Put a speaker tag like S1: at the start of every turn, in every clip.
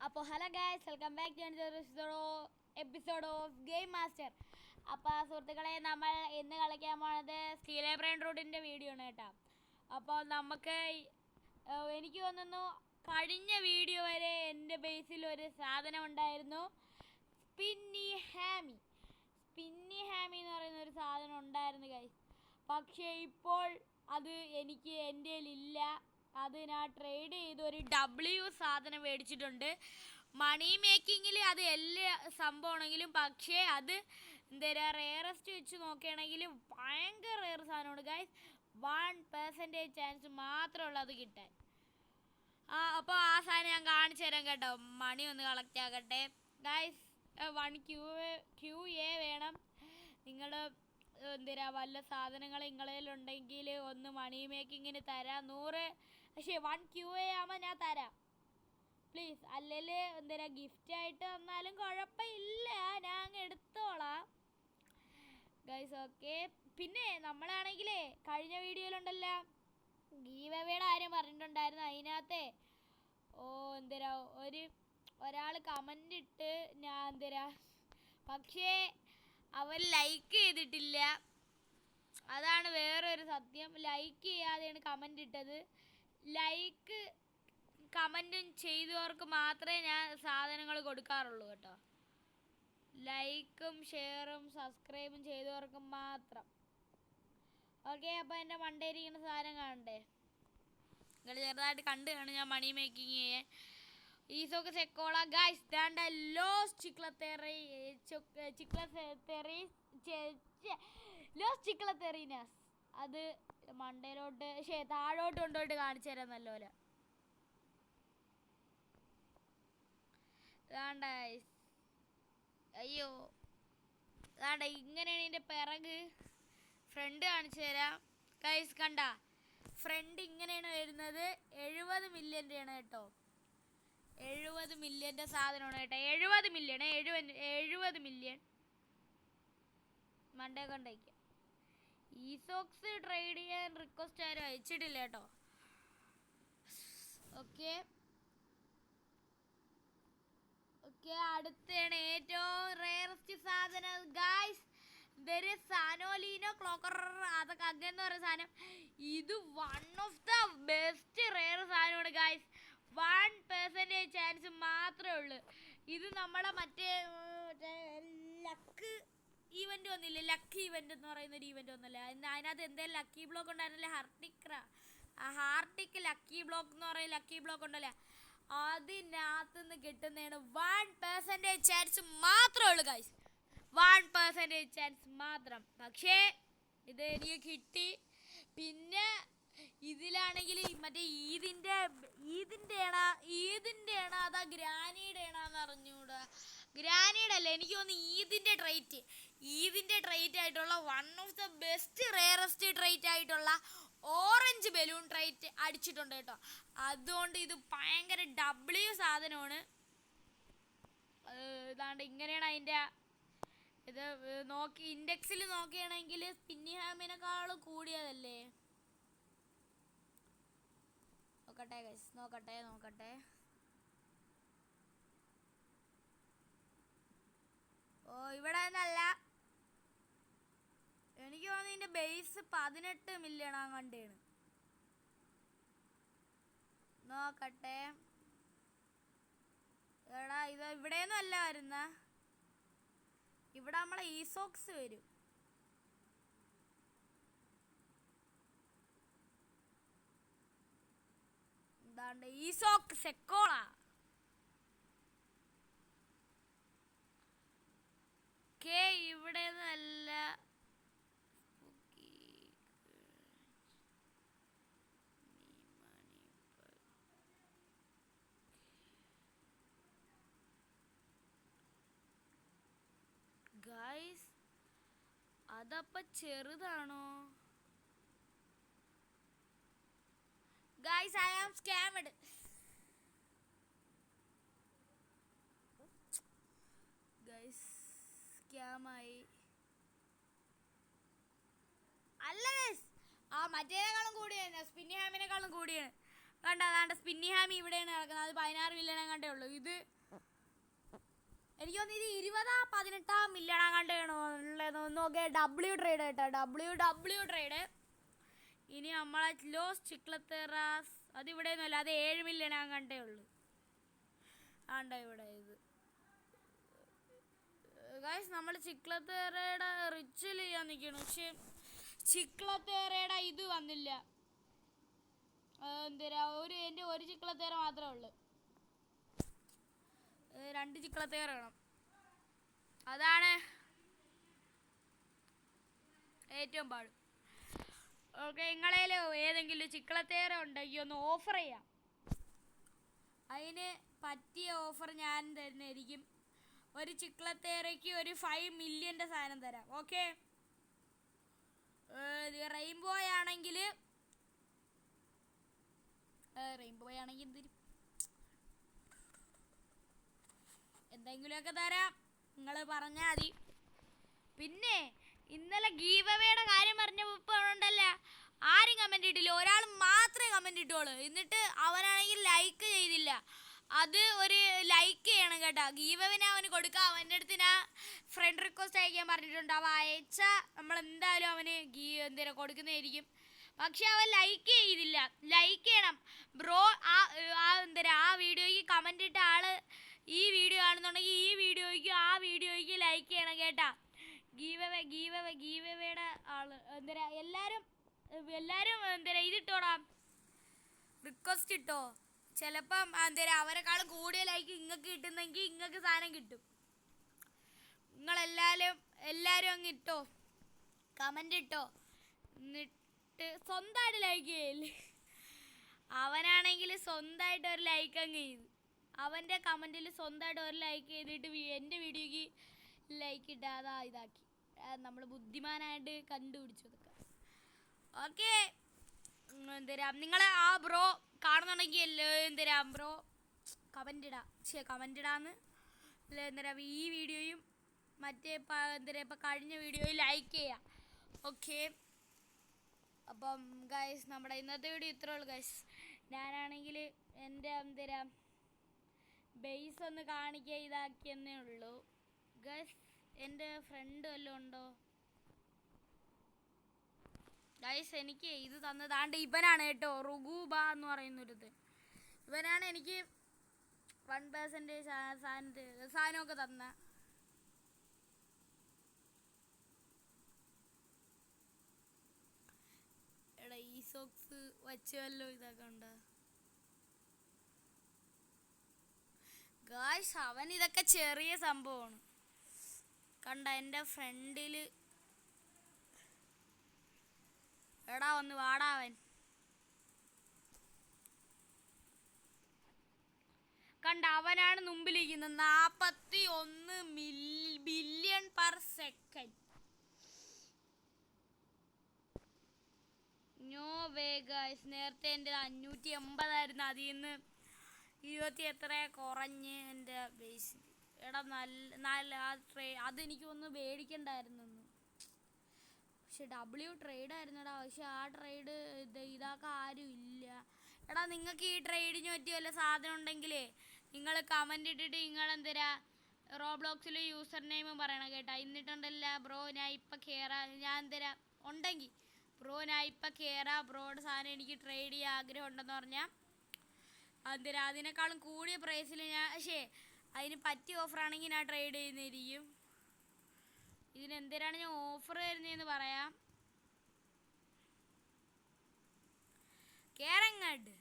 S1: അപ്പോൾ hello guys, welcome back to episode of game master. അപ്പോൾ സുഹൃത്തുക്കളെ, നമ്മൾ ഇന്ന് കളിക്കാൻ പോണത് സ്റ്റീലേ ബ്രെയിൻ റൂട്ടിൻ്റെ വീഡിയോ ആണ് കേട്ടോ. അപ്പോൾ നമുക്ക് എനിക്ക് തോന്നുന്നു കഴിഞ്ഞ വീഡിയോ വരെ എൻ്റെ ബേസിൽ ഒരു സാധനം ഉണ്ടായിരുന്നു, സ്പിന്നി ഹാമി എന്ന് പറയുന്ന ഒരു സാധനം ഉണ്ടായിരുന്നു ഗൈസ്. പക്ഷേ ഇപ്പോൾ അത് എനിക്ക് എൻ്റെ ഇല്ല. അത് ഞാൻ ട്രേഡ് ചെയ്ത് ഒരു സാധനം മേടിച്ചിട്ടുണ്ട്. മണി മേക്കിങ്ങിൽ അത് എല്ലാ സംഭവമാണെങ്കിലും, പക്ഷേ അത് എന്താ റെയറസ്റ്റ് വെച്ച് നോക്കുകയാണെങ്കിൽ ഭയങ്കര റെയർ സാധനമാണ് ഗൈസ്. 1% ചാൻസ് മാത്രമുള്ളൂ അത് കിട്ടാൻ. അപ്പോൾ ആ സാധനം ഞാൻ കാണിച്ചു തരാം കേട്ടോ. മണി ഒന്ന് കളക്ട് ആകട്ടെ ഗൈസ്. 1 QA വേണം. നിങ്ങൾ വല്ല സാധനങ്ങൾ നിങ്ങളിലുണ്ടെങ്കിൽ ഒന്ന് മണി മേക്കിങ്ങിന് തരാം. 1 QA ആകുമ്പോൾ ഞാൻ തരാം പ്ലീസ്. അല്ലെങ്കിൽ ഗിഫ്റ്റായിട്ട് തന്നാലും കുഴപ്പമില്ല, ഞാൻ അങ്ങ് എടുത്തോളാം ഗൈസ്. ഓക്കെ. പിന്നെ നമ്മളാണെങ്കിലേ കഴിഞ്ഞ വീഡിയോയിലുണ്ടല്ലോ ഗീവ് അവേയുടെ കാര്യം പറഞ്ഞിട്ടുണ്ടായിരുന്നു. അതിനകത്തെ ഒരാൾ കമൻ്റ് ഇട്ട് ഞാൻ പക്ഷേ അവൻ ലൈക്ക് ചെയ്തിട്ടില്ല. അതാണ് വേറൊരു സത്യം. ലൈക്ക് ചെയ്യാതെയാണ് കമൻ്റ് ഇട്ടത്. ലൈക്ക് കമൻറ്റും ചെയ്തവർക്ക് മാത്രമേ ഞാൻ സാധനങ്ങൾ കൊടുക്കാറുള്ളൂ കേട്ടോ. ലൈക്കും ഷെയറും സബ്സ്ക്രൈബും ചെയ്തവർക്ക് മാത്രം. ഓക്കെ. അപ്പോൾ എൻ്റെ മണ്ടേരിക്കുന്ന സാധനം കാണണ്ടേ? നിങ്ങൾ ചെറുതായിട്ട് കണ്ടു കാണും ഞാൻ മണി മേക്കിങ് ചെയ്യാൻ. ഈസോക്ക് സെക്കോള ഗൈസ്. ദാണ്ട ലോസ് ചിക്ലത്തെറീനസ്. അത് മണ്ടയിലോട്ട് താഴോട്ട് കൊണ്ടുപോയിട്ട് കാണിച്ചു തരാം നല്ലപോലെ. ദാണ്ട അയ്യോ, ദാണ്ട ഇങ്ങനെയാണ് ഇതിൻ്റെ പിറക്. ഫ്രണ്ട് കാണിച്ചു തരാം ഗൈസ്. കണ്ട ഫ്രണ്ട് ഇങ്ങനെയാണ് വരുന്നത്. 70 മില്യൻ്റെയാണ് കേട്ടോ. 70 മില്യൻ്റെ സാധനമാണ് കേട്ടോ. 70 മില്യൺ മണ്ടേ കൊണ്ടയക്കാം. ഈസോക്സ് ട്രേഡ് ചെയ്യാൻ റിക്വസ്റ്റ് ആരും അയച്ചിട്ടില്ല കേട്ടോ. ഓക്കെ. അടുത്താണ് ഏറ്റവും റെയറസ്റ്റ് സാധനം ഗൈസ്. സാനോലീനോ ക്ലോക്കർ, അതൊക്കെ അങ്ങനെ പറയുന്ന സാധനം. ഇത് 1 ഓഫ് ദ ബെസ്റ്റ് റെയർ സാധനമാണ് ഗൈസ്. 1% ചാൻസ് മാത്രമേ ഉള്ളൂ. ഇത് നമ്മളെ മറ്റേ ലക്ക് ഈവൻ്റ് വന്നില്ലേ, ലക്ക് ഈവൻ്റ് എന്ന് പറയുന്നൊരു ഈവൻ്റ് വന്നല്ലേ. അതിനകത്ത് എന്തെങ്കിലും ലക്കി ബ്ലോക്ക് ഉണ്ടായിരുന്നല്ലേ, ഹാർട്ടിക് ലക്കി ബ്ലോക്ക് എന്ന് പറയുന്ന ലക്കി ബ്ലോക്ക് ഉണ്ടല്ലേ, അതിനകത്തുനിന്ന് കിട്ടുന്നതാണ്. 1% ചാൻസ് മാത്രമേ ഉള്ളൂ ഗൈസ്. 1% ചാൻസ് മാത്രം. പക്ഷേ ഇത് എനിക്ക് കിട്ടി. പിന്നെ ഇതിലാണെങ്കിൽ മറ്റേ ഈദിൻ്റെ ആണോ അതാ ഗ്രാനിയുടെ ആണോന്ന് അറിഞ്ഞൂടാ. ഗ്രാനിയുടെ അല്ല, എനിക്ക് തോന്നുന്നു ഈദിൻ്റെ ട്രൈറ്റ് ആയിട്ടുള്ള 1 of the best rarest trait ആയിട്ടുള്ള ഓറഞ്ച് ബലൂൺ ട്രൈറ്റ് അടിച്ചിട്ടുണ്ട് കേട്ടോ. അതുകൊണ്ട് ഇത് ഭയങ്കര സാധനമാണ്. ഇതാണ്ട് ഇങ്ങനെയാണ് അതിൻ്റെ ഇത്. ഇൻഡെക്സിൽ നോക്കുകയാണെങ്കിൽ സ്പിന്നി ഹാമിനെക്കാളും കൂടിയതല്ലേ. നോക്കട്ടെ ഗൈസ്, നോക്കട്ടെ. ഇവിടെ നിന്നല്ല, എനിക്ക് തോന്നുന്നു ഇതിൻ്റെ ബേസ് 18 മില്യൺ കണ്ടാണ്. നോക്കട്ടെ. എടാ ഇത് ഇവിടെയൊന്നും അല്ല വരുന്ന. ഇവിടെ നമ്മളെ ഈസോക്സ് വരും. എന്താണ്ട് ഈസോക്ക് സെക്കോള. ഇവിടെ നിന്നല്ല. ഗൈസ് അതപ്പ ചെറുതാണോ guys? I am scammed guys. സ്കാമായി അല്ല ഗൈസ്, മറ്റേനേക്കാളും കൂടിയാണ്, സ്പിന്നി ഹാമിനേക്കാളും കൂടിയാണ്. കണ്ട സ്പിന്നി ഹാമി ഇവിടെയാണ് കിടക്കുന്നത്. അത് 16 മില്യൺ കണ്ടേ ഉള്ളൂ. ഇത് എനിക്ക് തോന്നുന്നു ഇത് 20-18 മില്യൺ അങ്ങാണ്ടാണോ ഉള്ളത് നോക്കിയ ഡബ്ല്യു ട്രേഡ് കേട്ടോ. W trade. ഇനി നമ്മളെ ലോസ് ചിക്ലത്തേറാസ് അതിവിടെ ഒന്നുമല്ല, അത് 7 മില്യൺ അങ്ങാണ്ടേ ഉള്ളു. ആണ്ട ഇവിടെ ഇത് ഗൈസ് നമ്മൾ ചിക്ലത്തേറയുടെ റിച്വൽ ചെയ്യാൻ നിൽക്കണം. പക്ഷെ ചിക്ലത്തേറയുടെ ഇത് വന്നില്ല. എന്തരാ എൻ്റെ ഒരു ചിക്ലത്തേറ മാത്രമേ ഉള്ളു. 2 ചിക്ലത്തേറ വേണം. അതാണ് ഏറ്റവും പാട്. ഓക്കെ, നിങ്ങളേലോ ഏതെങ്കിലും ചിക്ലത്തേറ ഉണ്ടെങ്കിൽ ഒന്ന് ഓഫർ ചെയ്യാം. അതിന് പറ്റിയ ഓഫർ ഞാൻ തരുന്നതായിരിക്കും. ഒരു ചിക്ലത്തേറയ്ക്ക് ഒരു 5 മില്യൻ്റെ സാധനം തരാം. ഓക്കെ, റെയിൻബോ ആണെങ്കിൽ എന്തെങ്കിലുമൊക്കെ തരാം, നിങ്ങൾ പറഞ്ഞാൽ മതി. പിന്നെ ഇന്നലെ ഗീവ് അവേയുടെ കാര്യം പറഞ്ഞപ്പോൾ ഉണ്ടല്ല, ആരും കമൻറ്റ് ഇട്ടില്ല. ഒരാൾ മാത്രമേ കമൻറ്റ് ഇട്ടോളൂ. എന്നിട്ട് അവനാണെങ്കിൽ ലൈക്ക് ചെയ്തില്ല. അത് ഒരു ലൈക്ക് ചെയ്യണം കേട്ടോ. ഗീവ് അവേനെ അവന് കൊടുക്കുക. അവൻ്റെ അടുത്ത് ഞാൻ ഫ്രണ്ട് റിക്വസ്റ്റ് അയക്കാൻ പറഞ്ഞിട്ടുണ്ട്. അവ അയച്ചാൽ നമ്മൾ എന്തായാലും അവന് എന്തേലും കൊടുക്കുന്നതായിരിക്കും. പക്ഷെ അവൻ ലൈക്ക് ചെയ്തില്ല. ലൈക്ക് ചെയ്യണം ബ്രോ. ആ വീഡിയോയ്ക്ക് കമൻറ്റ് ഇട്ട ആള് ഈ വീഡിയോ കാണുന്നുണ്ടെങ്കിൽ ഈ വീഡിയോയ്ക്ക് ആ വീഡിയോയ്ക്ക് ലൈക്ക് ചെയ്യണം കേട്ടാ. ഗീവ് അവേയുടെ ആള് എല്ലാവരും ഇതിട്ടോടാ, റിക്വസ്റ്റ് ഇട്ടോ. ചിലപ്പം അവരെക്കാളും കൂടിയ ലൈക്ക് ഇങ്ങക്ക് കിട്ടുന്നെങ്കിൽ ഇങ്ങക്ക് സാധനം കിട്ടും. എല്ലാവരും അങ്ങ് ഇട്ടോ, കമൻ്റ് ഇട്ടോ. എന്നിട്ട് സ്വന്തമായിട്ട് ലൈക്ക് ചെയ്യല്ലേ. അവനാണെങ്കിൽ സ്വന്തമായിട്ട് ഒരു ലൈക്ക് അങ്ങ് ചെയ്തു. അവൻ്റെ കമൻറ്റിൽ സ്വന്തമായിട്ട് ഒരു ലൈക്ക് ചെയ്തിട്ട് എൻ്റെ വീഡിയോയ്ക്ക് ലൈക്ക് ഇട്ടാതെ ഇതാക്കി. നമ്മൾ ബുദ്ധിമാനായിട്ട് കണ്ടുപിടിച്ചതൊക്കെ. ഓക്കെ, നിങ്ങൾ ആ ബ്രോ കാണുന്നുണ്ടെങ്കിൽ ബ്രോ കമൻ്റ് ഇടാന്ന് ഈ വീഡിയോയും മറ്റേ ഇപ്പം കഴിഞ്ഞ വീഡിയോയിൽ ലൈക്ക് ചെയ്യാം. ഓക്കെ, അപ്പം ഗൈസ് നമ്മുടെ ഇന്നത്തെ വീഡിയോ ഇത്രേ ഉള്ളൂ ഗൈസ്. ഞാനാണെങ്കിൽ എൻ്റെ ബേസ് ഒന്ന് കാണിക്കുക ഇതാക്കിയെന്നേ ഉള്ളൂ ഗൈസ്. എൻ്റെ ഫ്രണ്ട് വല്ലതും ഉണ്ടോ ഗൈസ്? എനിക്ക് ഇത് തന്നതാണ്ട് ഇവനാണ് കേട്ടോ, റുഗൂബ എന്ന് പറയുന്നൊരിത്. ഇവനാണ് എനിക്ക് 1% സാധനമൊക്കെ തന്ന. എടാ ഈ സോക്സ് വച്ചല്ലോ ഇതൊക്കെ ഉണ്ട് ഗായ്സ്. അവൻ ഇതൊക്കെ ചെറിയ സംഭവമാണ് കണ്ട. എൻ്റെ ഫ്രണ്ടിൽ എടാ ഒന്ന് വാടാവൻ കണ്ട. അവനാണ് മുമ്പിലിരിക്കുന്നത്. 41 billion per second. No way guys. നേരത്തെ എൻ്റെ 580 അതിൽ നിന്ന് 20 എത്ര കുറഞ്ഞ് എൻ്റെ ബേസ്. എടാ നല്ല അതെനിക്ക് ഒന്ന് മേടിക്കണ്ടായിരുന്നു. പക്ഷെ ഡബ്ല്യു ട്രേഡ് ആയിരുന്നെടാ. പക്ഷെ ആ ട്രേഡ് ഇതാക്കാൻ ആരും ഇല്ല. എടാ നിങ്ങൾക്ക് ഈ ട്രേഡിന് പറ്റിയ വല്ല സാധനം ഉണ്ടെങ്കിലേ നിങ്ങൾ കമൻ്റ് ഇട്ടിട്ട് നിങ്ങൾ റോബ്ലോക്സിൽ യൂസർ നെയിമും പറയണം കേട്ടോ. എന്നിട്ടുണ്ടല്ല ബ്രോ ഞാൻ ഇപ്പം കയറാം, ഞാൻ ഉണ്ടെങ്കിൽ ബ്രോ ഞാൻ ഇപ്പം കയറാം, ബ്രോയുടെ സാധനം എനിക്ക് ട്രേഡ് ചെയ്യാൻ ആഗ്രഹം ഉണ്ടെന്ന് പറഞ്ഞാൽ അതിനേക്കാളും കൂടിയ പ്രൈസിൽ ഞാൻ അതിന് പറ്റിയ ഓഫറാണെങ്കിൽ ഞാൻ ട്രേഡ് ചെയ്യുന്നതായിരിക്കും. ഇതിനെന്തിനാണ് ഞാൻ ഓഫർ തരുന്നതെന്ന് പറയാം. കേരങ്ങാട്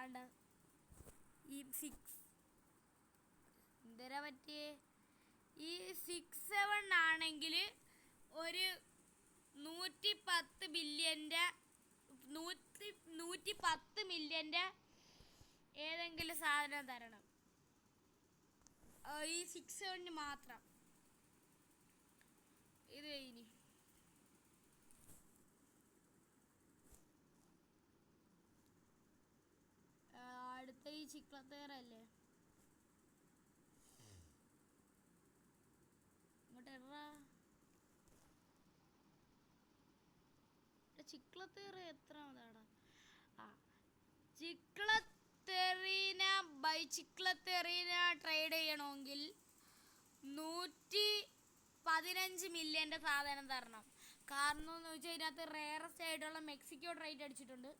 S1: ആണ്ട ഈ 6 എന്തരാ പറ്റിയേ? ഈ 67 ആണെങ്കിൽ ഒരു 110 ബില്യൻ്റെ 110 മില്യൻ്റെ ഏതെങ്കിലും സാധനം തരണം. ഈ 67 മാത്രം. ഇത് കഴിഞ്ഞ് അടുത്ത ഈ ചിക്ലത്തേറല്ലേ ഇങ്ങോട്ട് എറാ. ചിക്ലത്തേറ എത്രാമതാടാ? ആ ചിക്ലത്തേറി 15 മില്യൻ്റെ സാധനം തരണം. കാരണം എന്ന് വെച്ചാൽ ഇതിനകത്ത് റെയറസ്റ്റ് ആയിട്ടുള്ള മെക്സിക്കോ ട്രൈറ്റ് അടിച്ചിട്ടുണ്ട്.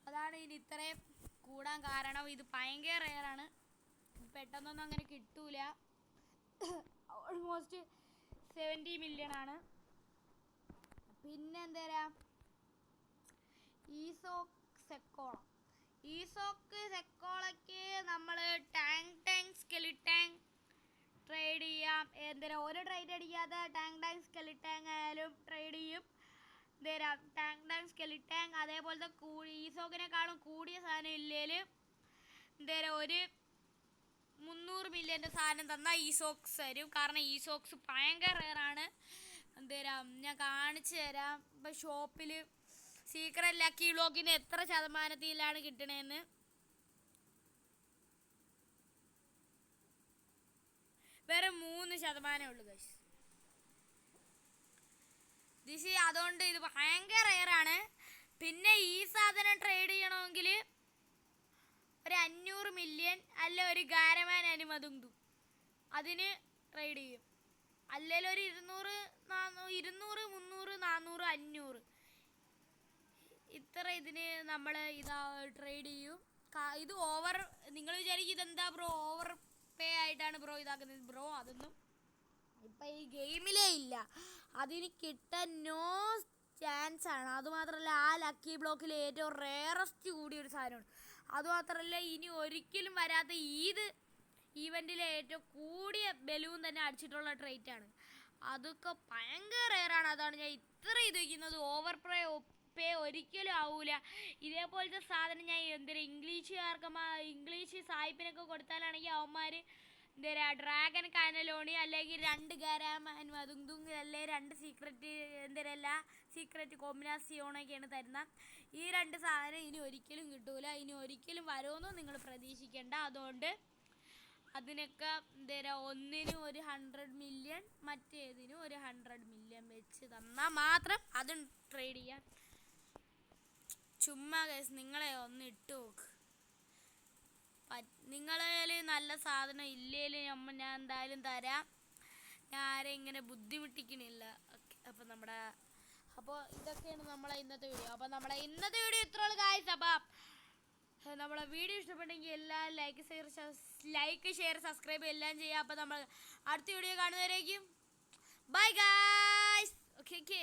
S1: അതാണ് ഇതിന് ഇത്രയും കൂടാൻ കാരണം. ഇത് ഭയങ്കര റെയറാണ്, പെട്ടെന്നൊന്നും അങ്ങനെ കിട്ടൂല. ഓൾമോസ്റ്റ് 70 മില്യൺ ആണ്. പിന്നെ എന്തേരാ ഈസോക്ക് സെക്കോളയ്ക്ക് നമ്മൾ ടാങ്ക് സ്കെലിട്ടാങ് ട്രേഡ് ചെയ്യാം. എന്തേരാ ഒരു ട്രേഡ് അടിക്കാതെ ടാങ്ക് സ്കെലിട്ടാങ് ആയാലും ട്രേഡ് ചെയ്യും. എന്തേരാ ടാങ്ക് സ്കെലിട്ടാങ് അതേപോലത്തെ ഈസോക്കിനെക്കാളും കൂടിയ സാധനം ഇല്ലേൽ എന്തേരാ ഒരു 300 മില്യൻ്റെ സാധനം തന്നാൽ ഈസോക്സ് തരും. കാരണം ഈസോക്സ് ഭയങ്കര റെയറാണ്. എന്തേരാ ഞാൻ കാണിച്ചു തരാം. ഇപ്പം ഷോപ്പിൽ സീക്രട്ട് ലക്കി ബ്ലോക്കിന് എത്ര ശതമാനത്തിലാണ് കിട്ടണേന്ന്. വേറെ 3% ഉള്ളു ഗൈസ്. അതുകൊണ്ട് ഇത് ഭയങ്കര റെയറാണ്. പിന്നെ ഈ സാധനം ട്രേഡ് ചെയ്യണമെങ്കിൽ ഒരു 500 മില്യൺ അല്ല ഒരു ഗാരമാൻ അനുമതും അതിന് ട്രേഡ് ചെയ്യും. അല്ലെങ്കിൽ ഒരു 200, 300, 400, 500 ഇത്ര ഇതിന് നമ്മൾ ട്രേഡ് ചെയ്യും. ഇത് ഓവർ, നിങ്ങൾ വിചാരിക്കും ഇതെന്താ ബ്രോ ഓവർ പേ ആയിട്ടാണ് ബ്രോ ഇതാക്കുന്നത്. ബ്രോ അതൊന്നും ഇപ്പം ഈ ഗെയിമിലേ ഇല്ല, അതിന് കിട്ടാൻ നോ ചാൻസ് ആണ്. അതുമാത്രമല്ല ആ ലക്കി ബ്ലോക്കിൽ ഏറ്റവും റെയറസ്റ്റ് കൂടിയൊരു സാധനമാണ്. അതുമാത്രമല്ല ഇനി ഒരിക്കലും വരാത്ത ഈവൻറ്റിലെ ഏറ്റവും കൂടിയ ബലൂൺ തന്നെ അടിച്ചിട്ടുള്ള ട്രേറ്റാണ്. അതൊക്കെ ഭയങ്കര റെയറാണ്. അതാണ് ഞാൻ ഇത്ര ഇത് വയ്ക്കുന്നത്. ഓവർ പേ ഒരിക്കലും ആവൂല. ഇതേപോലത്തെ സാധനം ഞാൻ ഇംഗ്ലീഷ് സായിപ്പിനൊക്കെ കൊടുത്താലാണെങ്കിൽ അവന്മാർ എന്തേരാ ഡ്രാഗൺ കാനലോണി അല്ലെങ്കിൽ 2 ഗാരാമാൻ അതും അല്ലെങ്കിൽ 2 സീക്രറ്റ് സീക്രറ്റ് കോമ്പിനാസിയോണൊക്കെയാണ് തരുന്നത്. ഈ 2 സാധനം ഇനി ഒരിക്കലും കിട്ടൂല, ഇനി ഒരിക്കലും വരുമെന്നും നിങ്ങൾ പ്രതീക്ഷിക്കേണ്ട. അതുകൊണ്ട് അതിനൊക്കെ എന്തേരാ ഒന്നിനും ഒരു 100 മില്യൺ മറ്റേതിനും ഒരു 100 മില്യൺ വെച്ച് തന്നാൽ മാത്രം അതും ട്രേഡ് ചെയ്യാം. ചുമ്മാ കേസ് നിങ്ങളെ ഒന്ന് ഇട്ട് നോക്ക്. നിങ്ങളേൽ നല്ല സാധനം ഇല്ലേലും ഞാൻ എന്തായാലും തരാം. ഞാൻ ആരെയും ഇങ്ങനെ ബുദ്ധിമുട്ടിക്കണില്ല. ഓക്കെ, അപ്പോൾ ഇതൊക്കെയാണ് നമ്മളെ ഇന്നത്തെ വീഡിയോ. അപ്പോൾ നമ്മളെ ഇന്നത്തെ വീഡിയോ ഇത്രയുള്ളൂ ഗായ്സ്. അപ്പം നമ്മളെ വീഡിയോ ഇഷ്ടപ്പെട്ടെങ്കിൽ എല്ലാം ലൈക്ക് ഷെയർ സബ്സ്ക്രൈബ് എല്ലാം ചെയ്യുക. അപ്പോൾ നമ്മൾ അടുത്ത വീഡിയോ കാണുന്നവരേക്കും ബൈ ഗായ്സ്. ഓക്കെ.